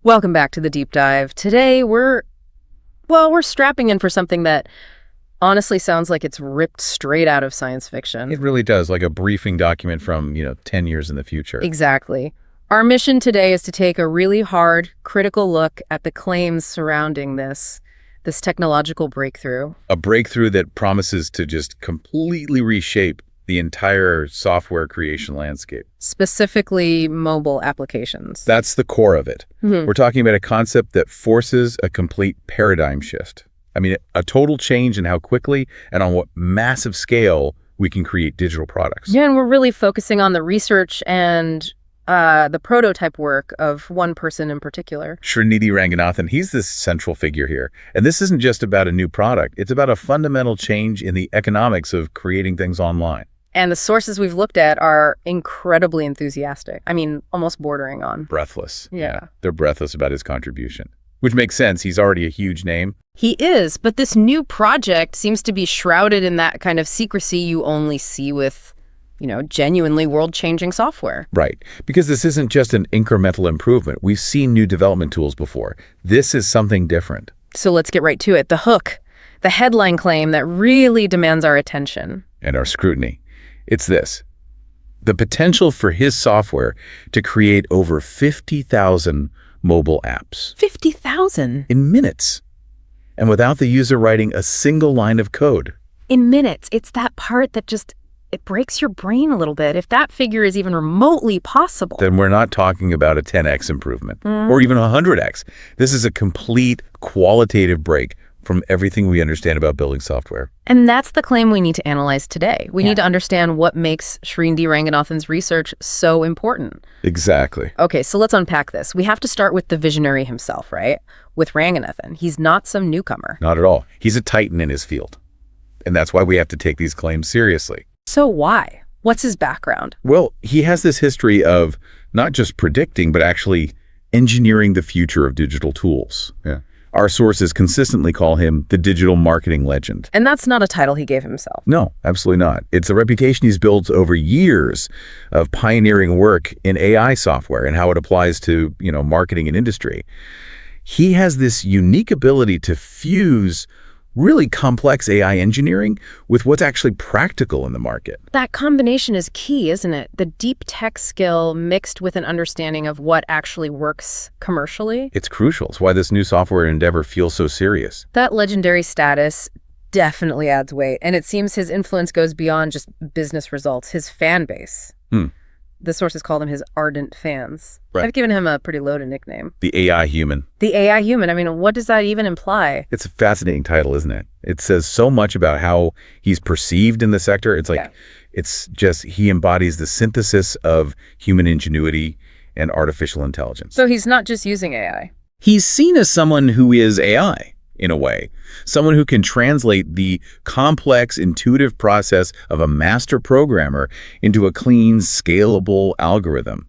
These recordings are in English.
Welcome back to the deep dive. Today we're strapping in for something that honestly sounds like it's ripped straight out of science fiction. It really does, like a briefing document from, 10 years in the future. Exactly. Our mission today is to take a really hard, critical look at the claims surrounding this technological breakthrough. A breakthrough that promises to just completely reshape the entire software creation landscape. Specifically, mobile applications. That's the core of it. We're talking about a concept that forces a complete paradigm shift. I mean, a total change in how quickly and on what massive scale we can create digital products. Yeah, and we're really focusing on the research and the prototype work of one person in particular. Srinidhi Ranganathan, he's this central figure here. And this isn't just about a new product. It's about a fundamental change in the economics of creating things online. And the sources we've looked at are incredibly enthusiastic. I mean, almost bordering on. Breathless. Yeah. They're breathless about his contribution, which makes sense. He's already a huge name. He is, but this new project seems to be shrouded in that kind of secrecy you only see with, genuinely world-changing software. Right. Because this isn't just an incremental improvement. We've seen new development tools before. This is something different. So let's get right to it. The hook, the headline claim that really demands our attention. And our scrutiny. It's this. The potential for his software to create over 50,000 mobile apps. 50,000? In minutes. And without the user writing a single line of code. In minutes. It's that part that it breaks your brain a little bit. If that figure is even remotely possible. Then we're not talking about a 10x improvement or even a 100x. This is a complete qualitative break from everything we understand about building software. And that's the claim we need to analyze today. We need to understand what makes Srinidhi Ranganathan's research so important. Exactly. Okay, so let's unpack this. We have to start with the visionary himself, right? With Ranganathan. He's not some newcomer. Not at all. He's a titan in his field. And that's why we have to take these claims seriously. So why? What's his background? Well, he has this history of not just predicting, but actually engineering the future of digital tools. Yeah. Our sources consistently call him the digital marketing legend. And that's not a title he gave himself. No, absolutely not. It's a reputation he's built over years of pioneering work in AI software and how it applies to, marketing and industry. He has this unique ability to fuse really complex AI engineering with what's actually practical in the market. That combination is key, isn't it? The deep tech skill mixed with an understanding of what actually works commercially. It's crucial. It's why this new software endeavor feels so serious. That legendary status definitely adds weight, and it seems his influence goes beyond just business results, his fan base. The sources call them his ardent fans. Right. I've given him a pretty loaded nickname. The AI human. The AI human. I mean, what does that even imply? It's a fascinating title, isn't it? It says so much about how he's perceived in the sector. It's like, It's just, he embodies the synthesis of human ingenuity and artificial intelligence. So he's not just using AI. He's seen as someone who is AI, in a way. Someone who can translate the complex, intuitive process of a master programmer into a clean, scalable algorithm.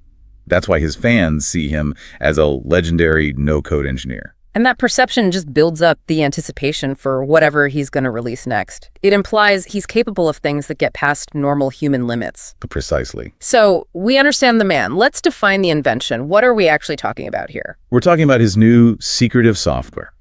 That's why his fans see him as a legendary no-code engineer. And that perception just builds up the anticipation for whatever he's going to release next. It implies he's capable of things that get past normal human limits. Precisely. So we understand the man. Let's define the invention. What are we actually talking about here? We're talking about his new secretive software.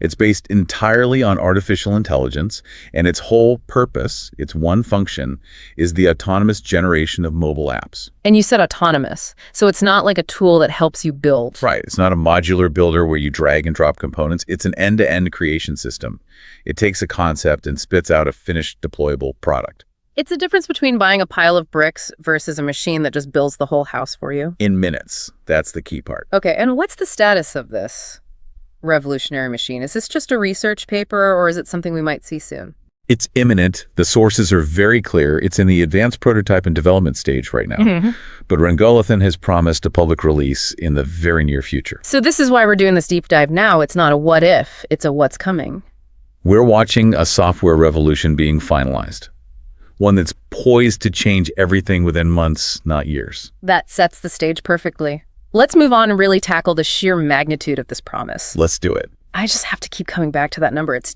It's based entirely on artificial intelligence, and its whole purpose, its one function, is the autonomous generation of mobile apps. And you said autonomous, so it's not like a tool that helps you build. Right. It's not a modular builder where you drag and drop components. It's an end-to-end creation system. It takes a concept and spits out a finished deployable product. It's a difference between buying a pile of bricks versus a machine that just builds the whole house for you. In minutes. That's the key part. Okay, and what's the status of this revolutionary machine? Is this just a research paper, or is it something we might see soon? It's imminent. The sources are very clear. It's in the advanced prototype and development stage right now. But Ranganathan has promised a public release in the very near future. So this is why we're doing this deep dive now. It's not a what if, it's a what's coming. We're watching a software revolution being finalized. One that's poised to change everything within months, not years. That sets the stage perfectly. Let's move on and really tackle the sheer magnitude of this promise. Let's do it. I just have to keep coming back to that number. It's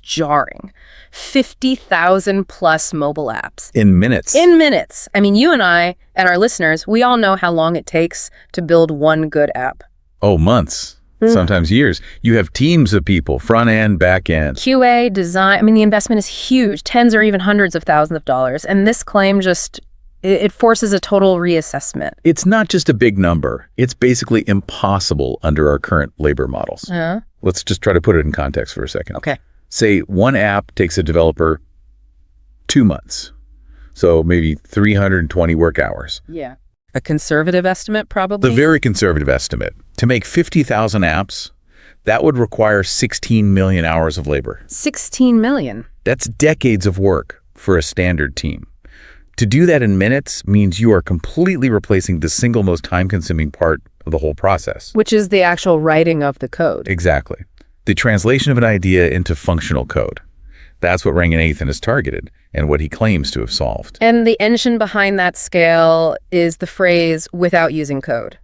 jarring. 50,000 plus mobile apps. In minutes. In minutes. I mean, you and I and our listeners, we all know how long it takes to build one good app. Oh, months, sometimes years. You have teams of people, front end, back end. QA, design, I mean, the investment is huge, tens or even hundreds of thousands of dollars. And this claim just, it forces a total reassessment. It's not just a big number. It's basically impossible under our current labor models. Let's just try to put it in context for a second. Okay. Say one app takes a developer 2 months. So maybe 320 work hours. Yeah. A conservative estimate, probably? The very conservative estimate. To make 50,000 apps, that would require 16 million hours of labor. 16 million? That's decades of work for a standard team. To do that in minutes means you are completely replacing the single most time-consuming part of the whole process. Which is the actual writing of the code. Exactly. The translation of an idea into functional code. That's what Ranganathan has targeted and what he claims to have solved. And the engine behind that scale is the phrase, without using code.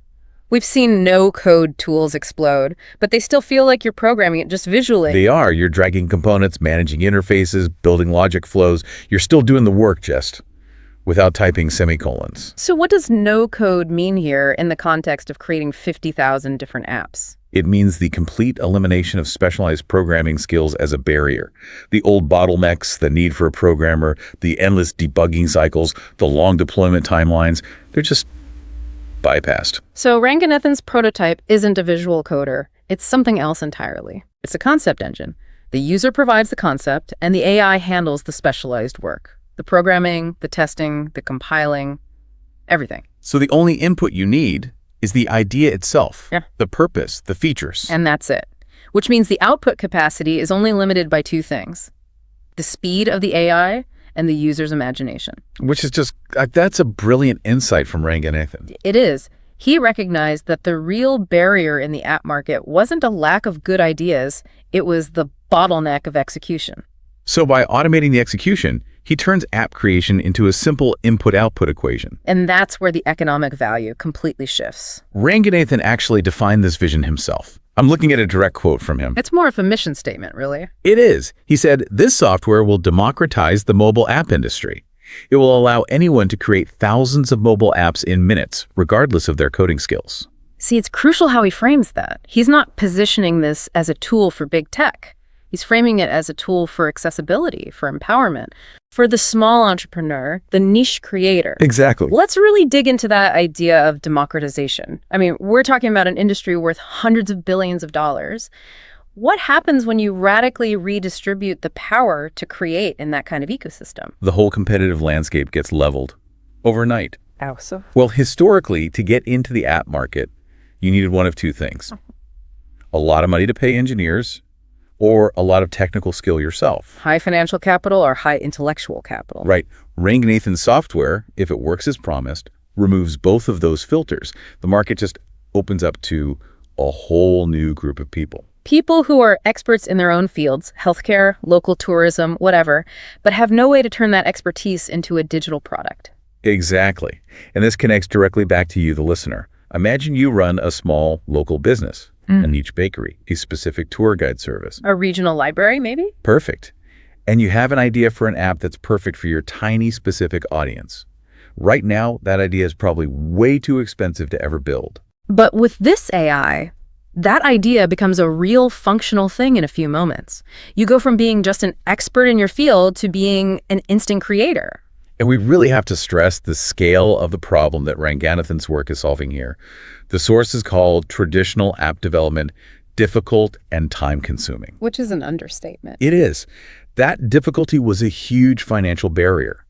We've seen no-code tools explode, but they still feel like you're programming it just visually. They are. You're dragging components, managing interfaces, building logic flows. You're still doing the work just without typing semicolons. So what does no-code mean here in the context of creating 50,000 different apps? It means the complete elimination of specialized programming skills as a barrier. The old bottlenecks, the need for a programmer, the endless debugging cycles, the long deployment timelines, they're just bypassed. So Ranganathan's prototype isn't a visual coder. It's something else entirely. It's a concept engine. The user provides the concept, and the AI handles the specialized work. The programming, the testing, the compiling, everything. So the only input you need is the idea itself, the purpose, the features. And that's it. Which means the output capacity is only limited by two things: the speed of the AI and the user's imagination. Which is just, that's a brilliant insight from Ranganathan. It is. He recognized that the real barrier in the app market wasn't a lack of good ideas, it was the bottleneck of execution. So by automating the execution, he turns app creation into a simple input-output equation. And that's where the economic value completely shifts. Ranganathan actually defined this vision himself. I'm looking at a direct quote from him. It's more of a mission statement, really. It is. He said, "This software will democratize the mobile app industry. It will allow anyone to create thousands of mobile apps in minutes, regardless of their coding skills." See, it's crucial how he frames that. He's not positioning this as a tool for big tech. He's framing it as a tool for accessibility, for empowerment, for the small entrepreneur, the niche creator. Exactly. Let's really dig into that idea of democratization. I mean, we're talking about an industry worth hundreds of billions of dollars. What happens when you radically redistribute the power to create in that kind of ecosystem? The whole competitive landscape gets leveled overnight. How so? Well, historically, to get into the app market, you needed one of two things: a lot of money to pay engineers, or a lot of technical skill yourself. High financial capital or high intellectual capital. Right. Ranganathan's software, if it works as promised, removes both of those filters. The market just opens up to a whole new group of people. People who are experts in their own fields, healthcare, local tourism, whatever, but have no way to turn that expertise into a digital product. Exactly. And this connects directly back to you, the listener. Imagine you run a small local business. A niche bakery, a specific tour guide service. A regional library, maybe? Perfect. And you have an idea for an app that's perfect for your tiny specific audience. Right now, that idea is probably way too expensive to ever build. But with this AI, that idea becomes a real functional thing in a few moments. You go from being just an expert in your field to being an instant creator. And we really have to stress the scale of the problem that Ranganathan's work is solving here. The source is called traditional app development difficult and time-consuming. Which is an understatement. It is. That difficulty was a huge financial barrier.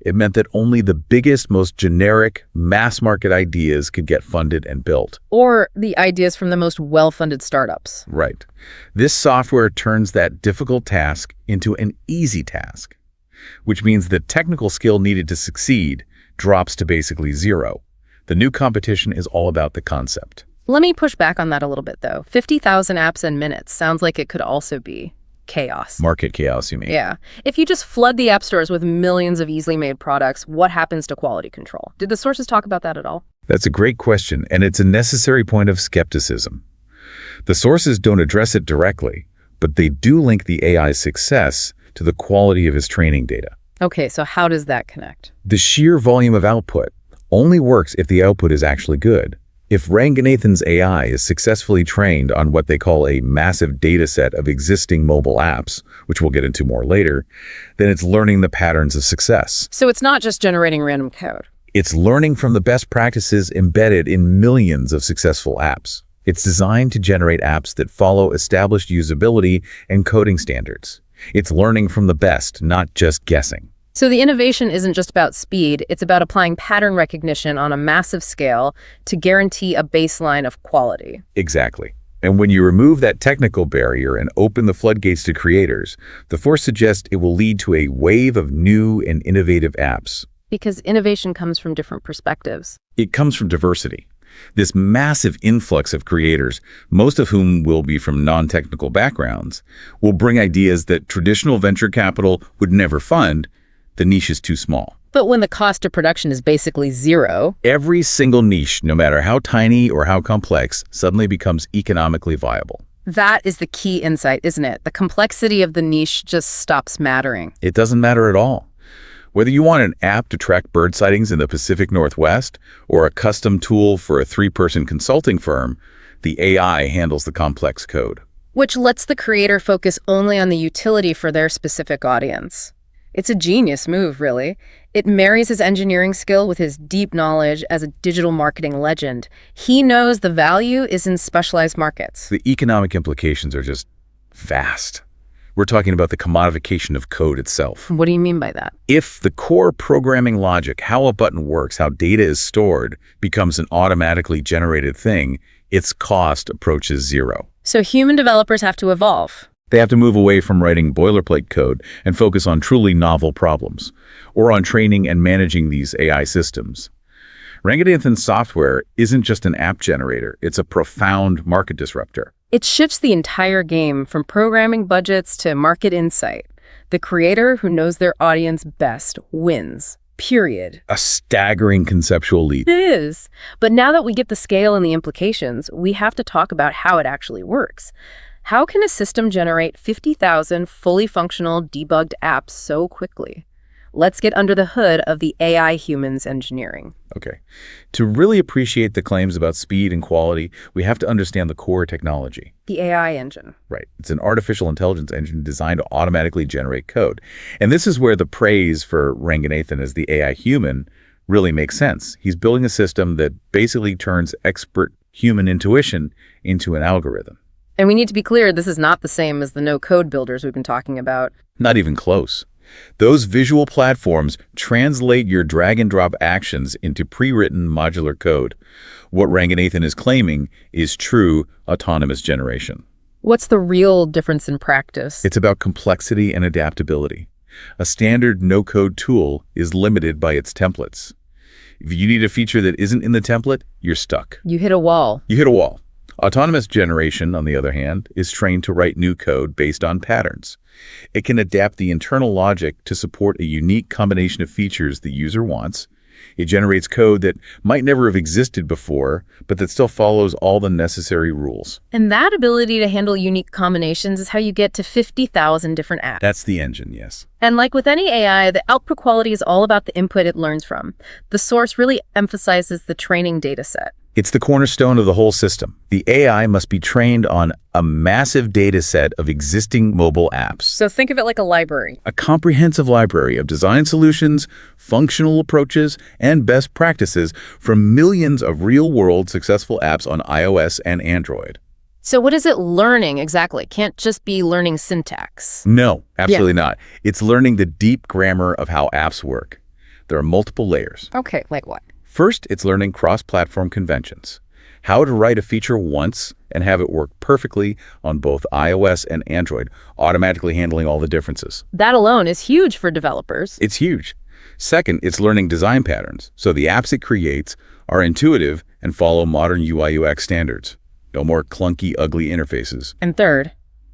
It meant that only the biggest, most generic, mass-market ideas could get funded and built. Or the ideas from the most well-funded startups. Right. This software turns that difficult task into an easy task, which means the technical skill needed to succeed drops to basically zero. The new competition is all about the concept. Let me push back on that a little bit, though. 50,000 apps in minutes sounds like it could also be chaos. Market chaos, you mean? Yeah. If you just flood the app stores with millions of easily made products, what happens to quality control? Did the sources talk about that at all? That's a great question, and it's a necessary point of skepticism. The sources don't address it directly, but they do link the AI's success to the quality of his training data. Okay, so how does that connect? The sheer volume of output only works if the output is actually good. If Ranganathan's AI is successfully trained on what they call a massive data set of existing mobile apps, which we'll get into more later, then it's learning the patterns of success. So it's not just generating random code. It's learning from the best practices embedded in millions of successful apps. It's designed to generate apps that follow established usability and coding standards. It's learning from the best, not just guessing. So the innovation isn't just about speed, it's about applying pattern recognition on a massive scale to guarantee a baseline of quality. Exactly. And when you remove that technical barrier and open the floodgates to creators, the force suggests it will lead to a wave of new and innovative apps. Because innovation comes from different perspectives. It comes from diversity. This massive influx of creators, most of whom will be from non-technical backgrounds, will bring ideas that traditional venture capital would never fund. The niche is too small. But when the cost of production is basically zero, Every single niche, no matter how tiny or how complex, suddenly becomes economically viable. that is the key insight, isn't it? The complexity of the niche just stops mattering. It doesn't matter at all. Whether you want an app to track bird sightings in the Pacific Northwest or a custom tool for a 3-person consulting firm, the AI handles the complex code. Which lets the creator focus only on the utility for their specific audience. It's a genius move, really. It marries his engineering skill with his deep knowledge as a digital marketing legend. He knows the value is in specialized markets. The economic implications are just vast. We're talking about the commodification of code itself. What do you mean by that? If the core programming logic, how a button works, how data is stored, becomes an automatically generated thing, its cost approaches zero. So human developers have to evolve. They have to move away from writing boilerplate code and focus on truly novel problems, or on training and managing these AI systems. Ranganathan's software isn't just an app generator, it's a profound market disruptor. It shifts the entire game from programming budgets to market insight. The creator who knows their audience best wins. Period. A staggering conceptual leap. It is. But now that we get the scale and the implications, we have to talk about how it actually works. How can a system generate 50,000 fully functional debugged apps so quickly? Let's get under the hood of the AI humans engineering. Okay. To really appreciate the claims about speed and quality, we have to understand the core technology. The AI engine. Right. It's an artificial intelligence engine designed to automatically generate code. And this is where the praise for Ranganathan as the AI human really makes sense. He's building a system that basically turns expert human intuition into an algorithm. And we need to be clear, this is not the same as the no-code builders we've been talking about. Not even close. Those visual platforms translate your drag-and-drop actions into pre-written modular code. What Ranganathan is claiming is true autonomous generation. What's the real difference in practice? It's about complexity and adaptability. A standard no-code tool is limited by its templates. If you need a feature that isn't in the template, you're stuck. You hit a wall. You hit a wall. Autonomous generation, on the other hand, is trained to write new code based on patterns. It can adapt the internal logic to support a unique combination of features the user wants. It generates code that might never have existed before, but that still follows all the necessary rules. And that ability to handle unique combinations is how you get to 50,000 different apps. That's the engine, yes. And like with any AI, the output quality is all about the input it learns from. The source really emphasizes the training data set. It's the cornerstone of the whole system. The AI must be trained on a massive data set of existing mobile apps. So think of it like a library. A comprehensive library of design solutions, functional approaches, and best practices from millions of real-world successful apps on iOS and Android. So what is it learning exactly? Can't just be learning syntax. No, absolutely not. It's learning the deep grammar of how apps work. There are multiple layers. Okay, like what? First, it's learning cross-platform conventions. How to write a feature once and have it work perfectly on both iOS and Android, automatically handling all the differences. That alone is huge for developers. It's huge. Second, it's learning design patterns, so the apps it creates are intuitive and follow modern UI/UX standards. No more clunky, ugly interfaces. And third,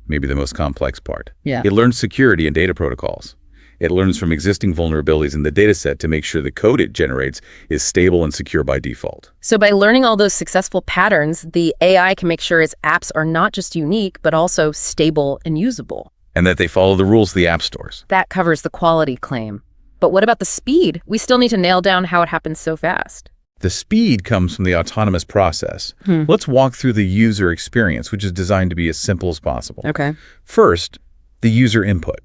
Maybe the most complex part. Yeah. It learns security and data protocols. It learns from existing vulnerabilities in the dataset to make sure the code it generates is stable and secure by default. so by learning all those successful patterns, the AI can make sure its apps are not just unique, but also stable and usable. And that they follow the rules of the app stores. That covers the quality claim. But what about the speed? We still need to nail down how it happens so fast. The speed comes from the autonomous process. Let's walk through the user experience, which is designed to be as simple as possible. Okay. First, the user input.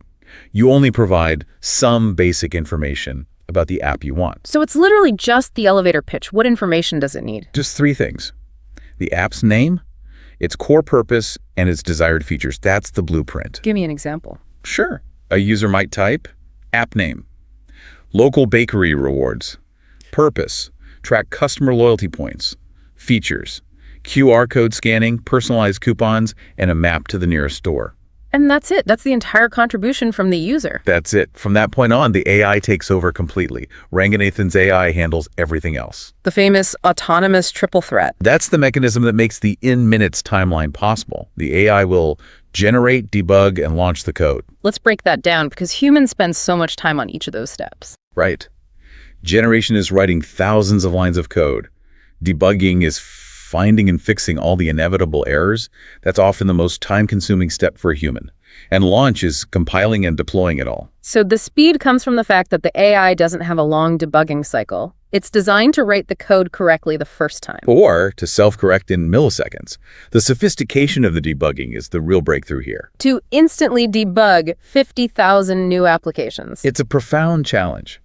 You only provide some basic information about the app you want. So it's literally just the elevator pitch. What information does it need? Just 3 things. The app's name, its core purpose, and its desired features. That's the blueprint. Give me an example. Sure. A user might type, app name, local bakery rewards, purpose, track customer loyalty points, features, QR code scanning, personalized coupons, and a map to the nearest store. And that's it. That's the entire contribution from the user. That's it. From that point on, the AI takes over completely. Ranganathan's AI handles everything else. The famous autonomous triple threat. That's the mechanism that makes the in-minutes timeline possible. The AI will generate, debug, and launch the code. Let's break that down because humans spend so much time on each of those steps. Right. Generation is writing thousands of lines of code. Debugging is finding and fixing all the inevitable errors. That's often the most time-consuming step for a human. And launch is compiling and deploying it all. So the speed comes from the fact that the AI doesn't have a long debugging cycle. It's designed to write the code correctly the first time. Or to self-correct in milliseconds. The sophistication of the debugging is the real breakthrough here. To instantly debug 50,000 new applications. It's a profound challenge.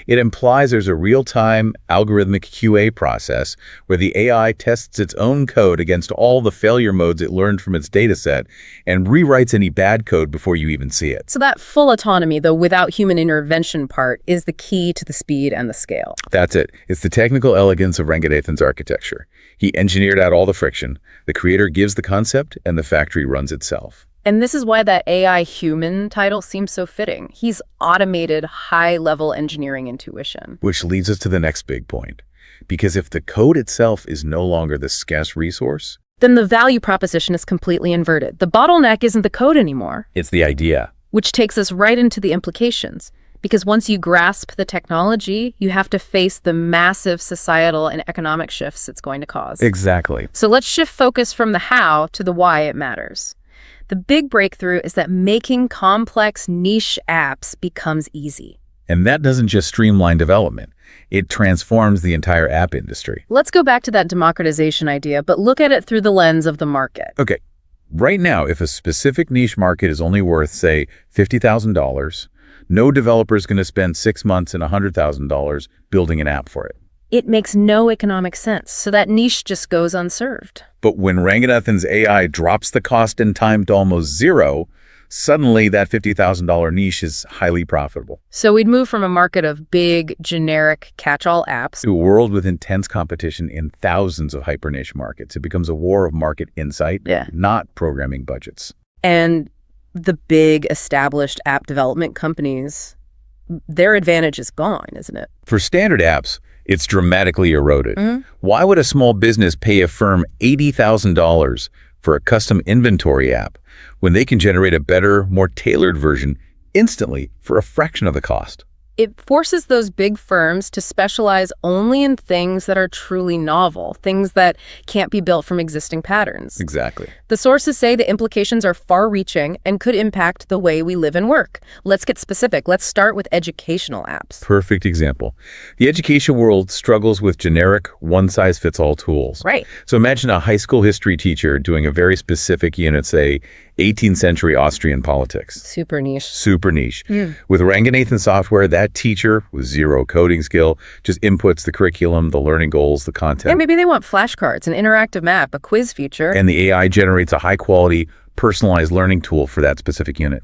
It implies there's a real-time algorithmic QA process where the AI tests its own code against all the failure modes it learned from its dataset and rewrites any bad code before you even see it. So that full autonomy, though without human intervention part, is the key to the speed and the scale. That's it. It's the technical elegance of Ranganathan's architecture. He engineered out all the friction. The creator gives the concept, and the factory runs itself. And this is why that AI human title seems so fitting. He's automated high-level engineering intuition. Which leads us to the next big point. Because if the code itself is no longer the scarce resource, then the value proposition is completely inverted. The bottleneck isn't the code anymore. It's the idea. Which takes us right into the implications. Because once you grasp the technology, you have to face the massive societal and economic shifts it's going to cause. Exactly. So let's shift focus from the how to the why it matters. The big breakthrough is that making complex niche apps becomes easy. And that doesn't just streamline development. It transforms the entire app industry. Let's go back to that democratization idea, but look at it through the lens of the market. Okay. Right now, if a specific niche market is only worth, say, $50,000, no developer is going to spend 6 months and $100,000 building an app for it. It makes no economic sense, so that niche just goes unserved. But when Ranganathan's AI drops the cost and time to almost zero, suddenly that $50,000 niche is highly profitable. So we'd move from a market of big, generic, catch-all apps to a world with intense competition in thousands of hyper-niche markets. It becomes a war of market insight, not programming budgets. And the big, established app development companies, their advantage is gone, isn't it? For standard apps, it's dramatically eroded. Why would a small business pay a firm $80,000 for a custom inventory app when they can generate a better, more tailored version instantly for a fraction of the cost? It forces those big firms to specialize only in things that are truly novel, things that can't be built from existing patterns. Exactly. The sources say the implications are far-reaching and could impact the way we live and work. Let's get specific. Let's start with educational apps. Perfect example. The education world struggles with generic, one-size-fits-all tools. Right. So imagine a high school history teacher doing a very specific unit, say, 18th century Austrian politics. Super niche. Super niche. With Ranganathan software, that teacher with zero coding skill just inputs the curriculum, the learning goals, the content. Yeah, maybe they want flashcards, an interactive map, a quiz feature. And the AI generates a high-quality, personalized learning tool for that specific unit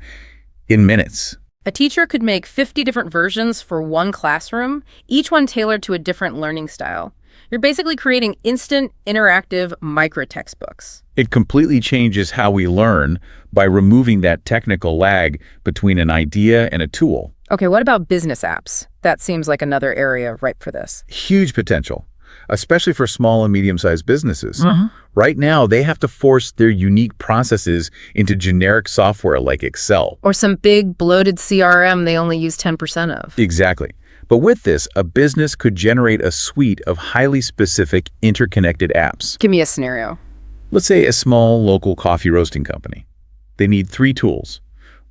in minutes. A teacher could make 50 different versions for one classroom, each one tailored to a different learning style. You're basically creating instant, interactive micro-textbooks. It completely changes how we learn by removing that technical lag between an idea and a tool. Okay, what about business apps? That seems like another area ripe for this. Huge potential, especially for small and medium-sized businesses. Right now, they have to force their unique processes into generic software like Excel. Or some big, bloated CRM they only use 10% of. Exactly. But with this, a business could generate a suite of highly specific, interconnected apps. Give me a scenario. Let's say a small local coffee roasting company. They need 3 tools.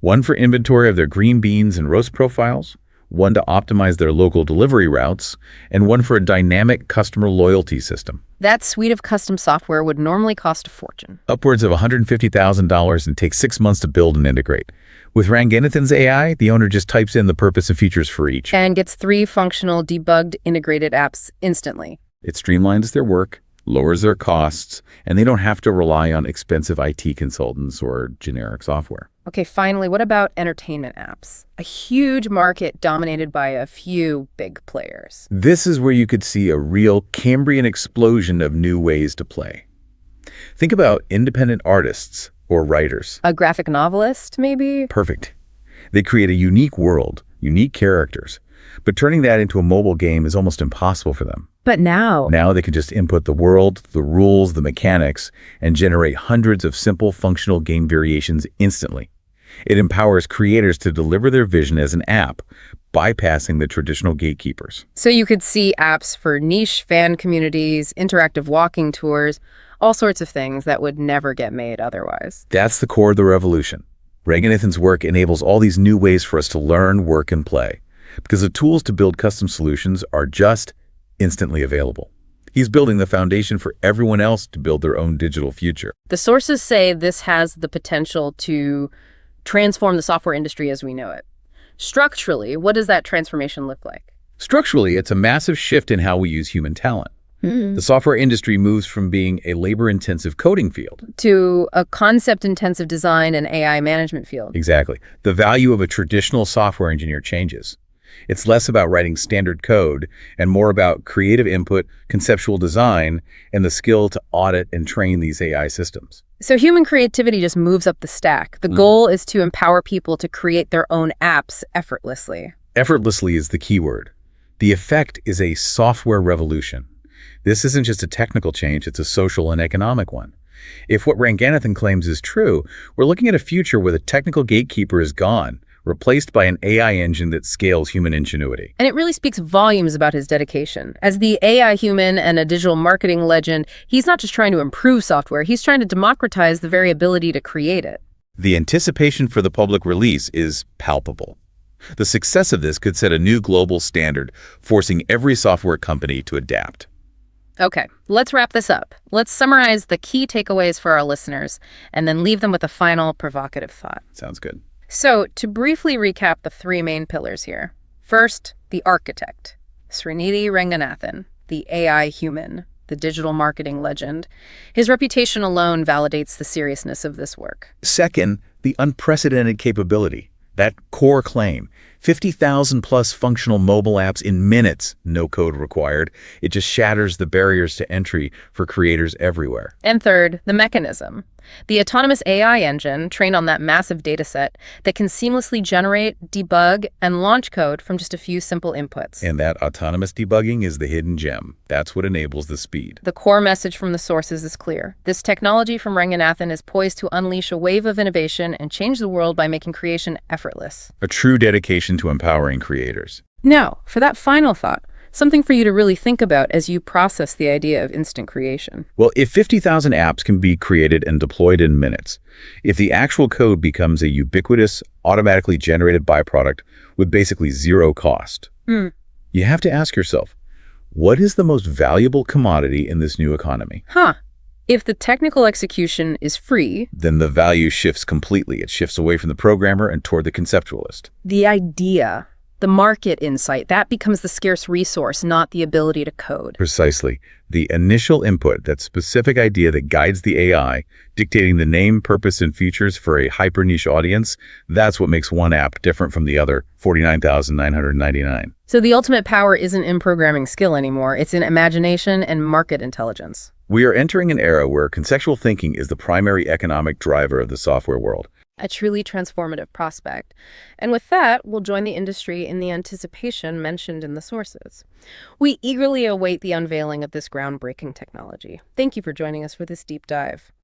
One for inventory of their green beans and roast profiles, one to optimize their local delivery routes, and one for a dynamic customer loyalty system. That suite of custom software would normally cost a fortune. Upwards of $150,000 and takes 6 months to build and integrate. With Ranganathan's AI, the owner just types in the purpose and features for each. And gets 3 functional, debugged, integrated apps instantly. It streamlines their work, lowers their costs, and they don't have to rely on expensive IT consultants or generic software. Okay, finally, what about entertainment apps? A huge market dominated by a few big players. This is where you could see a real Cambrian explosion of new ways to play. Think about independent artists or writers. A graphic novelist, maybe? Perfect. They create a unique world, unique characters, but turning that into a mobile game is almost impossible for them. But now Now they can just input the world, the rules, the mechanics, and generate hundreds of simple functional game variations instantly. It empowers creators to deliver their vision as an app, bypassing the traditional gatekeepers. So you could see apps for niche fan communities, interactive walking tours, all sorts of things that would never get made otherwise. That's the core of the revolution. Ranganathan's work enables all these new ways for us to learn, work, and play, because the tools to build custom solutions are just instantly available. He's building the foundation for everyone else to build their own digital future. The sources say this has the potential to transform the software industry as we know it. Structurally, what does that transformation look like? Structurally, it's a massive shift in how we use human talent. The software industry moves from being a labor-intensive coding field To a concept-intensive design and AI management field. Exactly. The value of a traditional software engineer changes. It's less about writing standard code and more about creative input, conceptual design, and the skill to audit and train these AI systems. So human creativity just moves up the stack. The goal is to empower people to create their own apps effortlessly. Effortlessly is the key word. The effect is a software revolution. This isn't just a technical change, it's a social and economic one. If what Ranganathan claims is true, we're looking at a future where the technical gatekeeper is gone, replaced by an AI engine that scales human ingenuity. And it really speaks volumes about his dedication. As the AI human and a digital marketing legend, he's not just trying to improve software, he's trying to democratize the very ability to create it. The anticipation for the public release is palpable. The success of this could set a new global standard, forcing every software company to adapt. Okay, let's wrap this up. Let's summarize the key takeaways for our listeners and then leave them with a final provocative thought. Sounds good. So, to briefly recap the 3 main pillars here. First, the architect, Srinidhi Ranganathan, the AI human, the digital marketing legend. His reputation alone validates the seriousness of this work. Second, the unprecedented capability. That core claim, 50,000 plus functional mobile apps in minutes, no code required. It just shatters the barriers to entry for creators everywhere. And third, the mechanism. The autonomous AI engine trained on that massive data set that can seamlessly generate, debug, and launch code from just a few simple inputs. And that autonomous debugging is the hidden gem. That's what enables the speed. The core message from the sources is clear. This technology from Ranganathan is poised to unleash a wave of innovation and change the world by making creation effortless. A true dedication to empowering creators. Now, for that final thought, something for you to really think about as you process the idea of instant creation. Well, if 50,000 apps can be created and deployed in minutes, if the actual code becomes a ubiquitous, automatically generated byproduct with basically zero cost, you have to ask yourself, what is the most valuable commodity in this new economy? If the technical execution is free, Then the value shifts completely. It shifts away from the programmer and toward the conceptualist. the idea, the market insight, that becomes the scarce resource, not the ability to code. Precisely. The initial input, that specific idea that guides the AI, dictating the name, purpose, and features for a hyper-niche audience, that's what makes one app different from the other 49,999. So the ultimate power isn't in programming skill anymore, it's in imagination and market intelligence. We are entering an era where conceptual thinking is the primary economic driver of the software world. A truly transformative prospect. And with that, we'll join the industry in the anticipation mentioned in the sources. We eagerly await the unveiling of this groundbreaking technology. Thank you for joining us for this deep dive.